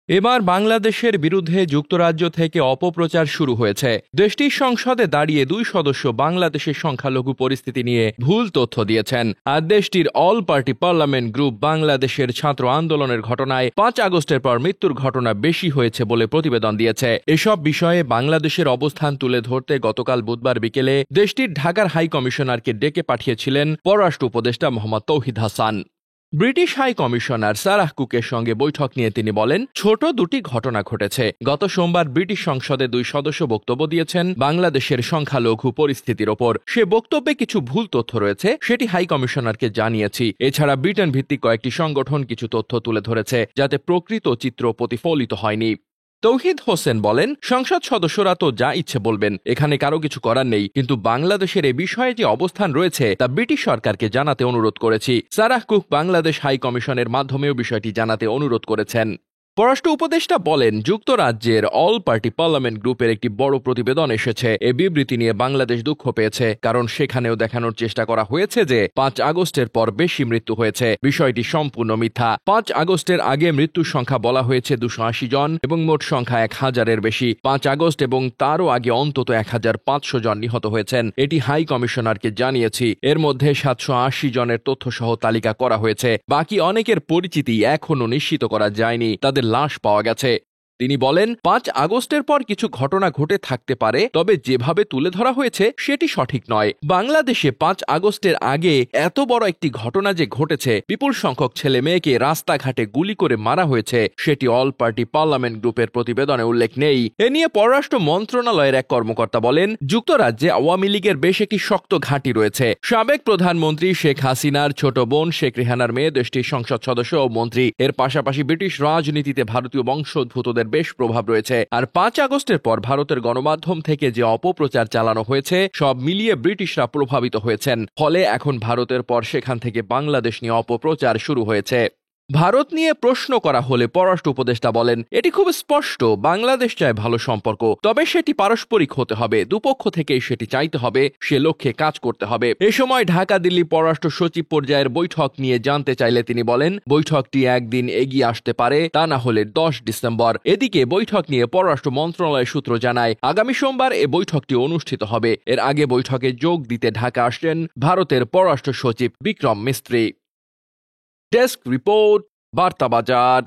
এবার বাংলাদেশের বিরুদ্ধে যুক্তরাজ্য থেকে অপপ্রচার শুরু হয়েছে। দেশটির সংসদে দাঁড়িয়ে 2 সদস্য বাংলাদেশের সংখ্যালঘু পরিস্থিতি নিয়ে ভুল তথ্য দিয়েছেন। আর দেশটির অল পার্টি পার্লামেন্ট গ্রুপ বাংলাদেশের ছাত্র আন্দোলনের ঘটনায় 5 আগস্টের পর মৃত্যুর ঘটনা বেশি হয়েছে বলে প্রতিবেদন দিয়েছে। এসব বিষয়ে বাংলাদেশের অবস্থান তুলে ধরতে গতকাল বুধবার বিকেলে দেশটির ঢাকার হাই কমিশনারকে ডেকে পাঠিয়েছিলেন পররাষ্ট্র উপদেষ্টা Mohammad Touhid Hasan. British high commissioner Sarah কুকের সঙ্গে বৈঠক নিয়ে তিনি বলেন, ছোট 2টি ঘটনা ঘটেছে। গত সোমবার ব্রিটিশ সংসদে 2 সদস্য বক্তব্য দিয়েছেন বাংলাদেশের সংখ্যালঘু পরিস্থিতির ওপর। সে বক্তব্যে কিছু ভুল তথ্য রয়েছে, সেটি হাই কমিশনারকে জানিয়েছি। এছাড়া ব্রিটেন ভিত্তিক কয়েকটি সংগঠন কিছু তথ্য তুলে ধরেছে, যাতে প্রকৃত চিত্র প্রতিফলিত হয়নি। তৌহিদ হোসেন বলেন, সংসদ সদস্যরা তো যা ইচ্ছে বলবেন, এখানে কারো কিছু করার নেই, কিন্তু বাংলাদেশের এ বিষয়ে যে অবস্থান রয়েছে তা ব্রিটিশ সরকারকে জানাতে অনুরোধ করেছি। সারাহ কুক বাংলাদেশ হাই কমিশনের মাধ্যমেও বিষয়টি জানাতে অনুরোধ করেছেন। পররাষ্ট্র উপদেষ্টা বলেন, যুক্তরাজ্যের অল পার্টি পার্লামেন্ট গ্রুপের একটি বড় প্রতিবেদন এসেছে। এ বিবৃতি নিয়ে বাংলাদেশ দুঃখ পেয়েছে, কারণ সেখানেও দেখানোর চেষ্টা করা হয়েছে যে 5 আগস্টের পর বেশি মৃত্যু হয়েছে। বিষয়টি সম্পূর্ণ মিথ্যা। 5 আগস্টের আগে মৃত্যুর সংখ্যা বলা হয়েছে 280 জন এবং মোট সংখ্যা 1000-এর বেশি। 5 আগস্ট এবং তারও আগে অন্তত 1500 জন নিহত হয়েছেন। এটি হাই কমিশনারকে জানিয়েছি। এর মধ্যে 780 জনের তথ্যসহ তালিকা করা হয়েছে। বাকি অনেকের পরিচিতি এখনও নিশ্চিত করা যায়নি, তাদের লাশ পাওয়া গেছে। তিনি বলেন, 5 আগস্টের পর কিছু ঘটনা ঘটে থাকতে পারে, তবে যেভাবে তুলে ধরা হয়েছে সেটি সঠিক নয়। বাংলাদেশে 5 আগস্টের আগে এত বড় একটি ঘটনা যে ঘটেছে, বিপুল সংখ্যক ছেলে মেয়েকে রাস্তাঘাটে গুলি করে মারা হয়েছে, সেটি অল পার্টি পার্লামেন্ট গ্রুপের প্রতিবেদনে উল্লেখ নেই। এ নিয়ে পররাষ্ট্র মন্ত্রণালয়ের এক কর্মকর্তা বলেন, যুক্তরাজ্যে আওয়ামী লীগের বেশ একটি শক্ত ঘাঁটি রয়েছে। সাবেক প্রধানমন্ত্রী শেখ হাসিনার ছোট বোন শেখ রেহানার মেয়ে দেশটির সংসদ সদস্য ও মন্ত্রী। এর পাশাপাশি ব্রিটিশ রাজনীতিতে ভারতীয় বংশোদ্ভূতদের বেশ প্রভাব রয়েছে। আর 5 আগস্টের পর ভারতের গণমাধ্যম থেকে যে অপপ্রচার চালানো হয়েছে, সব মিলিয়ে ব্রিটিশরা প্রভাবিত হয়েছেন। ফলে এখন ভারতের পর সেখান থেকে বাংলাদেশ নিয়ে অপপ্রচার শুরু হয়েছে। ভারত নিয়ে প্রশ্ন করা হলে পররাষ্ট্র উপদেষ্টা বলেন, এটি খুব স্পষ্ট, বাংলাদেশ চায় ভালো সম্পর্ক, তবে সেটি পারস্পরিক হতে হবে। দুপক্ষ থেকেই সেটি চাইতে হবে, সে লক্ষ্যে কাজ করতে হবে। এ সময় ঢাকা দিল্লি পররাষ্ট্র সচিব পর্যায়ের বৈঠক নিয়ে জানতে চাইলে তিনি বলেন, বৈঠকটি একদিন এগিয়ে আসতে পারে, তা না হলে 10 ডিসেম্বর। এদিকে বৈঠক নিয়ে পররাষ্ট্র মন্ত্রণালয় সূত্র জানায়, আগামী সোমবার এ বৈঠকটি অনুষ্ঠিত হবে। এর আগে বৈঠকে যোগ দিতে ঢাকা আসছেন ভারতের পররাষ্ট্র সচিব বিক্রম মিস্ত্রি। ডেস্ক রিপোর্ট, বার্তা বাজার।